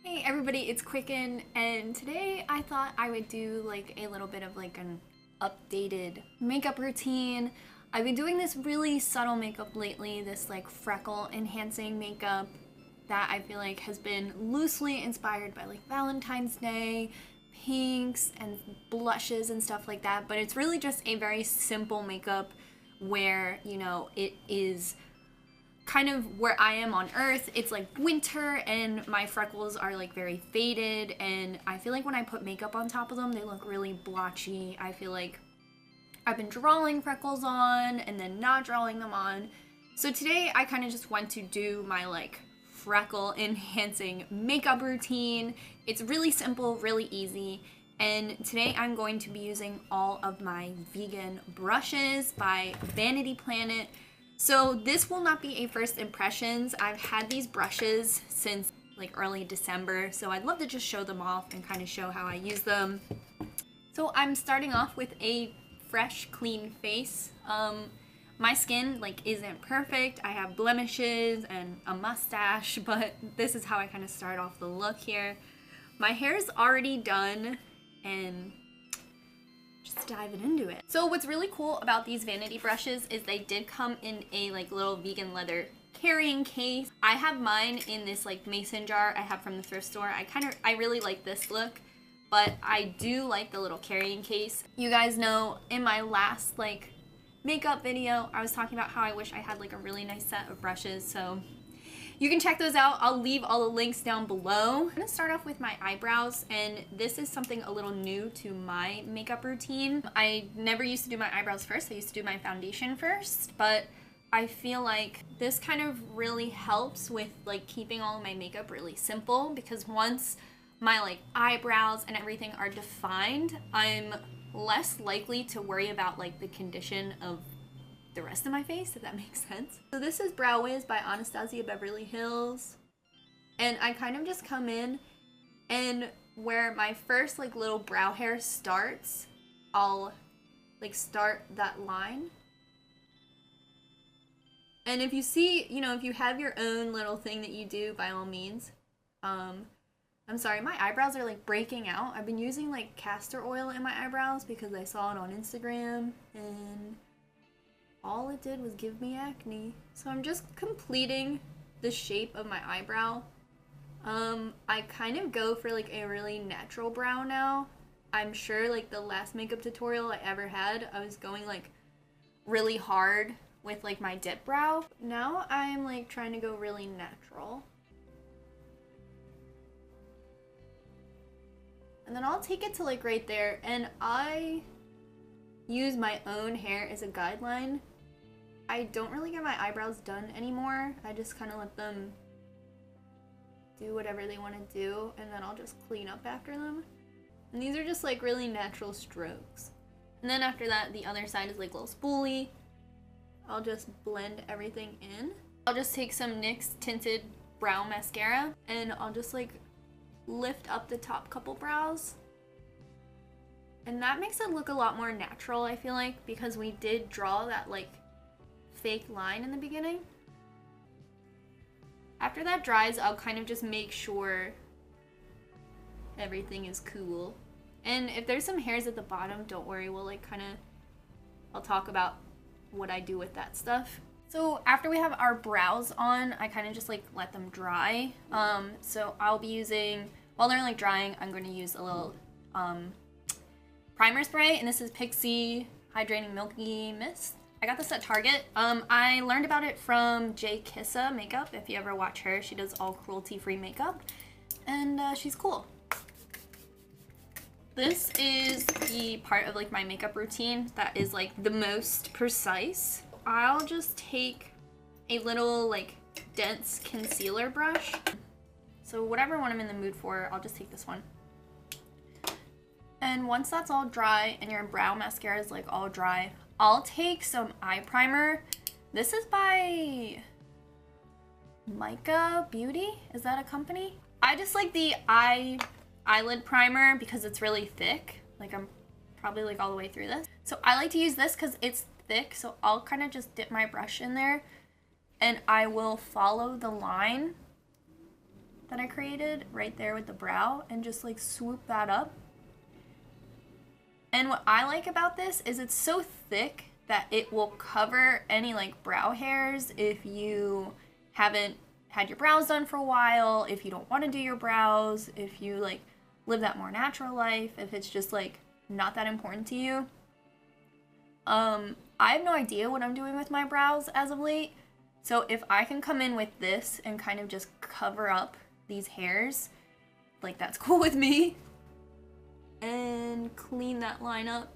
Hey everybody, it's Quicken, and today I thought I would do like a little bit of like an updated makeup routine. I've been doing this really subtle makeup lately, this like freckle enhancing makeup that I feel like has been loosely inspired by like Valentine's Day, pinks and blushes and stuff like that, but it's really just a very simple makeup where, you know, it is kind of where I am on earth. It's like winter and my freckles are like very faded, and I feel like when I put makeup on top of them they look really blotchy. I feel like I've been drawing freckles on and then not drawing them on. So today I kind of just went to do my like freckle enhancing makeup routine. It's really simple, really easy. And today I'm going to be using all of my vegan brushes by Vanity Planet. So this will not be a first impressions. I've had these brushes since like early December, so I'd love to just show them off and kind of show how I use them. So I'm starting off with a fresh, clean face. My skin like isn't perfect. I have blemishes and a mustache, but this is how I kind of start off the look here. My hair's already done and just diving into it. So what's really cool about these Vanity brushes is they did come in a like little vegan leather carrying case. I have mine in this like mason jar I have from the thrift store. I really like this look, but I do like the little carrying case. You guys know in my last like makeup video I was talking about how I wish I had like a really nice set of brushes, so you can check those out. I'll leave all the links down below. I'm gonna start off with my eyebrows, and this is something a little new to my makeup routine. I never used to do my eyebrows first. I used to do my foundation first, but I feel like this kind of really helps with like keeping all of my makeup really simple, because once my like eyebrows and everything are defined, I'm less likely to worry about like the condition of the rest of my face, if that makes sense. So this is Brow Wiz by Anastasia Beverly Hills, and I kind of just come in, and where my first like little brow hair starts, I'll like start that line. And if you see, you know, if you have your own little thing that you do, by all means. I'm sorry, my eyebrows are like breaking out. I've been using like castor oil in my eyebrows because I saw it on Instagram, and all it did was give me acne. So I'm just completing the shape of my eyebrow. I kind of go for like a really natural brow now. I'm sure like the last makeup tutorial I ever had, I was going like really hard with like my dip brow. Now I'm like trying to go really natural. And then I'll take it to like right there, and I use my own hair as a guideline. I don't really get my eyebrows done anymore. I just kind of let them do whatever they want to do, and then I'll just clean up after them. And these are just like really natural strokes. And then after that, the other side is like a little spoolie. I'll just blend everything in. I'll just take some NYX Tinted Brow Mascara, and I'll just like lift up the top couple brows. And that makes it look a lot more natural, I feel like, because we did draw that like fake line in the beginning. After that dries, I'll kind of just make sure everything is cool. And if there's some hairs at the bottom, don't worry, we'll like kind of, I'll talk about what I do with that stuff. So after we have our brows on, I kind of just like let them dry. So I'll be using, while they're like drying, I'm going to use a little primer spray, and this is Pixi Hydrating Milky Mist. I got this at Target. I learned about it from J Kissa Makeup. If you ever watch her, she does all cruelty-free makeup, and she's cool. This is the part of like my makeup routine that is like the most precise. I'll just take a little like dense concealer brush. So whatever one I'm in the mood for, I'll just take this one. And once that's all dry and your brow mascara is like all dry, I'll take some eye primer. This is by Mica Beauty. Is that a company? I just like the eyelid primer because it's really thick. Like I'm probably like all the way through this. So I like to use this because it's thick. So I'll kind of just dip my brush in there, and I will follow the line that I created right there with the brow and just like swoop that up. And what I like about this is it's so thick that it will cover any like brow hairs if you haven't had your brows done for a while, if you don't want to do your brows, if you like live that more natural life, if it's just like not that important to you. I have no idea what I'm doing with my brows as of late. So if I can come in with this and kind of just cover up these hairs, like that's cool with me. And clean that line up.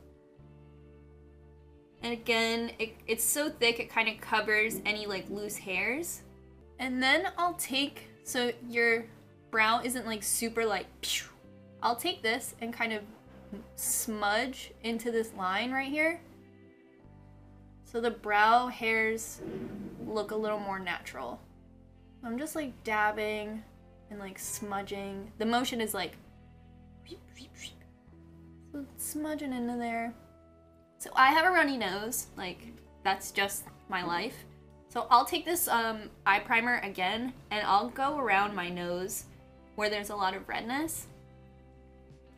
And again, it's so thick it kind of covers any like loose hairs. And then I'll take, so your brow isn't like super like, pew. I'll take this and kind of smudge into this line right here. So the brow hairs look a little more natural. I'm just like dabbing and like smudging. The motion is like, so smudging into there. So I have a runny nose, like that's just my life. So I'll take this eye primer again and I'll go around my nose where there's a lot of redness.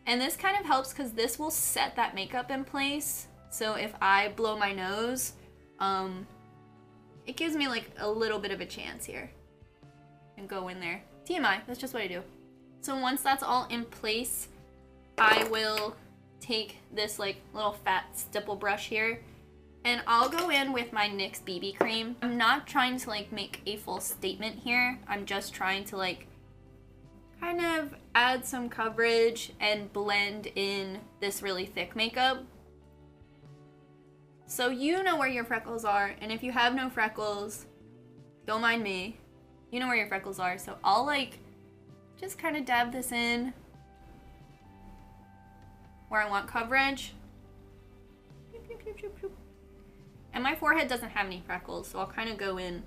And this kind of helps because this will set that makeup in place. So if I blow my nose, it gives me like a little bit of a chance here. And go in there. TMI, that's just what I do. So once that's all in place, I will take this like little fat stipple brush here and I'll go in with my Nyx BB Cream. I'm not trying to like make a full statement here. I'm just trying to like kind of add some coverage and blend in this really thick makeup. So you know where your freckles are, and if you have no freckles, don't mind me. You know where your freckles are, so I'll like just kind of dab this in where I want coverage. And my forehead doesn't have any freckles, so I'll kind of go in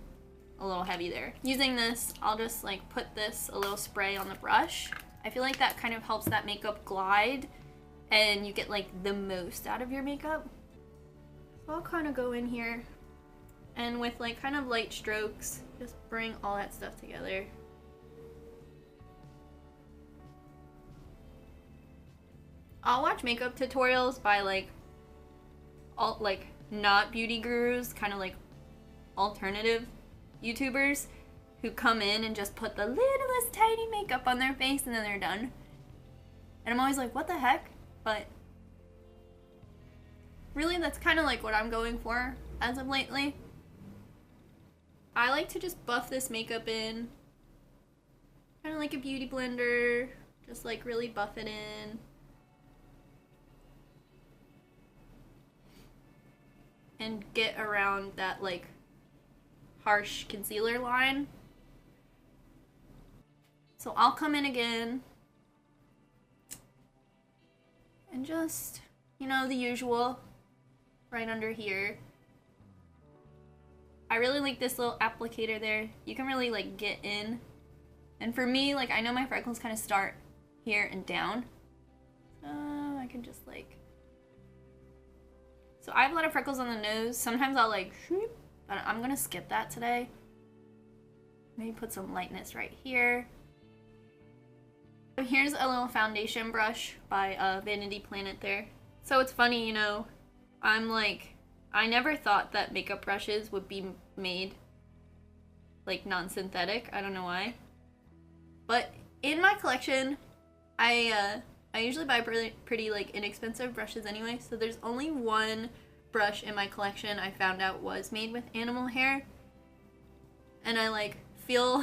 a little heavy there. Using this, I'll just like put this a little spray on the brush. I feel like that kind of helps that makeup glide and you get like the most out of your makeup. So I'll kind of go in here and with like kind of light strokes, just bring all that stuff together. I'll watch makeup tutorials by like all like not beauty gurus, kind of like alternative YouTubers who come in and just put the littlest tiny makeup on their face and then they're done. And I'm always like, what the heck? But really that's kind of like what I'm going for as of lately. I like to just buff this makeup in, kind of like a beauty blender, just like really buff it in. And get around that like harsh concealer line. So I'll come in again and just, you know, the usual right under here. I really like this little applicator there. You can really like get in. And for me, like I know my freckles kind of start here and down. So I can just like, so I have a lot of freckles on the nose. Sometimes I'll like, but I'm gonna skip that today. Maybe put some lightness right here. So here's a little foundation brush by Vanity Planet there. So it's funny, you know, I'm like, I never thought that makeup brushes would be made like non-synthetic. I don't know why. But in my collection, I usually buy pretty like inexpensive brushes anyway, so there's only one brush in my collection I found out was made with animal hair. And I like feel,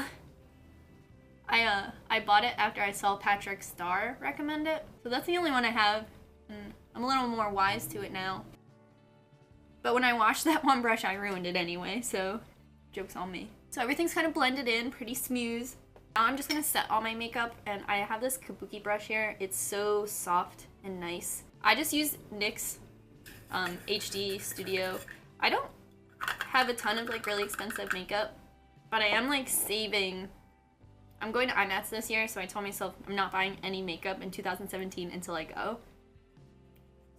I bought it after I saw Patrick Starr recommend it. So that's the only one I have, and I'm a little more wise to it now. But when I washed that one brush, I ruined it anyway, so joke's on me. So everything's kind of blended in, pretty smooth. Now I'm just gonna set all my makeup, and I have this kabuki brush here. It's so soft and nice. I just use Nyx HD Studio. I don't have a ton of like really expensive makeup, but I am like saving. I'm going to IMATS this year, so I told myself I'm not buying any makeup in 2017 until I go.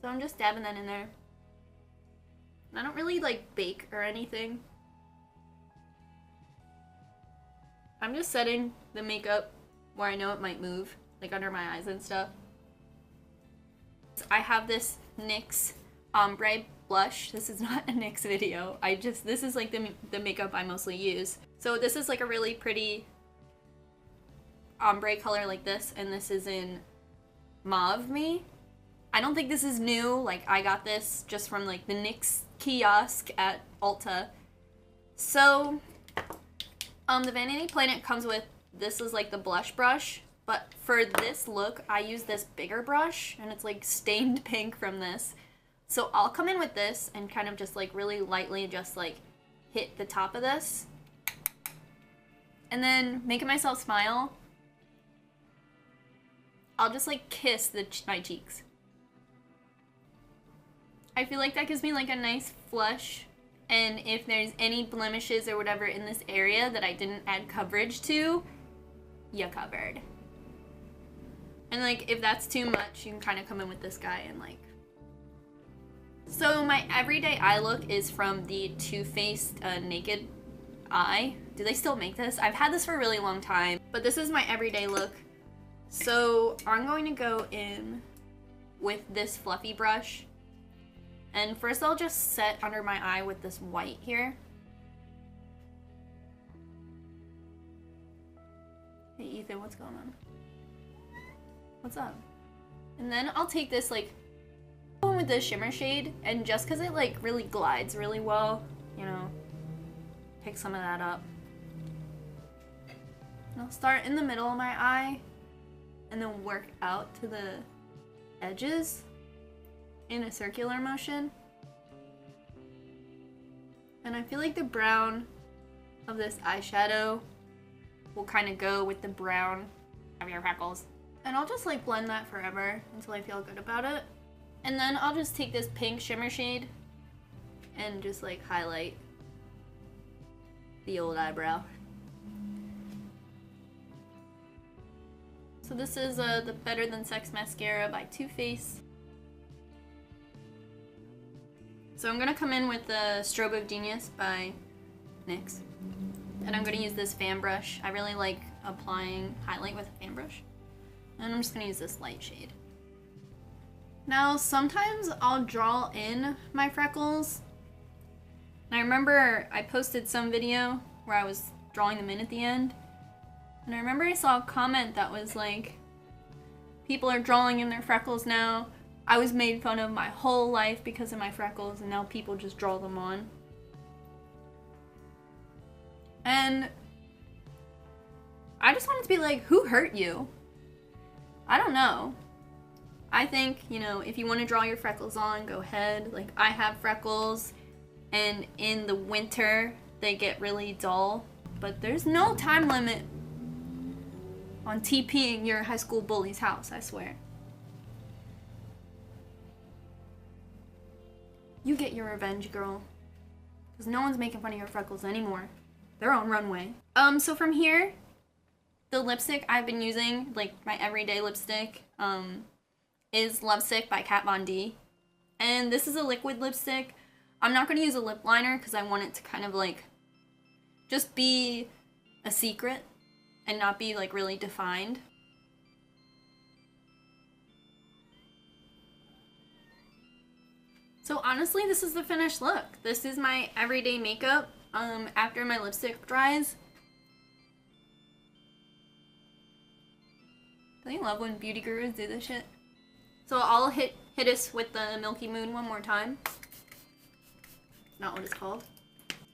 So I'm just dabbing that in there. I don't really like bake or anything. I'm just setting the makeup where I know it might move, like under my eyes and stuff. I have this NYX Ombre Blush. This is not a NYX video. This is like the makeup I mostly use. So this is like a really pretty ombre color like this, and this is in Mauve Me. I don't think this is new. Like, I got this just from like the NYX kiosk at Ulta. So, the Vanity Planet comes with, this is like the blush brush, but for this look, I use this bigger brush, and it's like stained pink from this. So I'll come in with this and kind of just like really lightly just like hit the top of this. And then making myself smile, I'll just like kiss my cheeks. I feel like that gives me like a nice flush, and if there's any blemishes or whatever in this area that I didn't add coverage to, you covered. And like if that's too much, you can kind of come in with this guy and like. So my everyday eye look is from the Too Faced Naked Eye. Do they still make this? I've had this for a really long time, but this is my everyday look. So I'm going to go in with this fluffy brush. And first I'll just set under my eye with this white here. Hey Ethan, what's going on? What's up? And then I'll take this like with this shimmer shade, and just because it like really glides really well, you know, pick some of that up. And I'll start in the middle of my eye and then work out to the edges in a circular motion. And I feel like the brown of this eyeshadow will kind of go with the brown of your freckles. And I'll just like blend that forever until I feel good about it. And then I'll just take this pink shimmer shade and just like highlight the old eyebrow. So this is the Better Than Sex Mascara by Too Faced. So I'm gonna come in with the Strobe of Genius by NYX. And I'm gonna use this fan brush. I really like applying highlight with a fan brush. And I'm just gonna use this light shade. Now, sometimes I'll draw in my freckles. And I remember I posted some video where I was drawing them in at the end. And I remember I saw a comment that was like, people are drawing in their freckles now. I was made fun of my whole life because of my freckles, and now people just draw them on. And I just wanted to be like, who hurt you? I don't know. I think, you know, if you want to draw your freckles on, go ahead. Like, I have freckles, and in the winter, they get really dull. But there's no time limit on TPing your high school bully's house, I swear. You get your revenge, girl. Because no one's making fun of your freckles anymore. They're on runway. So from here, the lipstick I've been using, like my everyday lipstick, is Lovesick by Kat Von D. And this is a liquid lipstick. I'm not going to use a lip liner because I want it to kind of like just be a secret and not be like really defined. So honestly, this is the finished look. This is my everyday makeup after my lipstick dries. Don't you love when beauty gurus do this shit? So I'll hit us with the Milky Moon one more time. Not what it's called.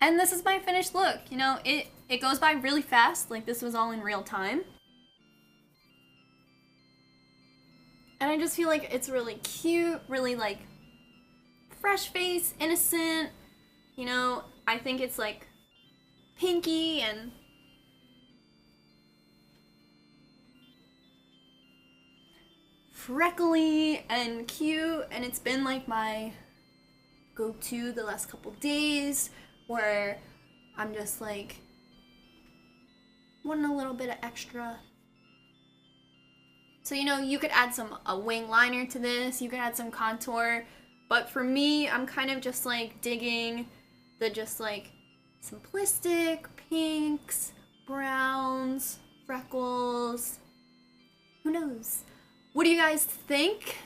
And this is my finished look. You know, it goes by really fast. Like, this was all in real time. And I just feel like it's really cute, really like fresh face, innocent. You know, I think it's like pinky and freckly and cute, and it's been like my go-to the last couple days where I'm just like wanting a little bit of extra. So, you know, you could add a wing liner to this, you could add some contour, but for me, I'm kind of just like digging the just like simplistic pinks, browns, freckles, Who knows? What do you guys think?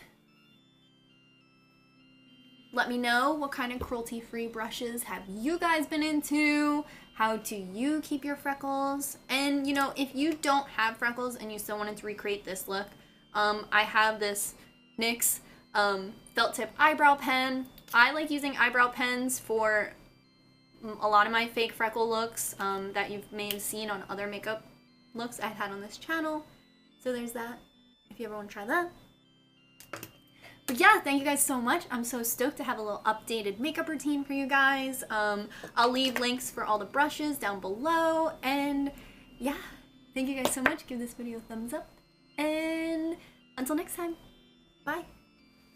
Let me know what kind of cruelty-free brushes have you guys been into? How do you keep your freckles? And you know, if you don't have freckles and you still wanted to recreate this look, I have this NYX felt tip eyebrow pen. I like using eyebrow pens for a lot of my fake freckle looks that you may have seen on other makeup looks I've had on this channel. So there's that, if you ever want to try that. But yeah, thank you guys so much. I'm so stoked to have a little updated makeup routine for you guys. I'll leave links for all the brushes down below. And yeah, thank you guys so much. Give this video a thumbs up. And until next time, bye.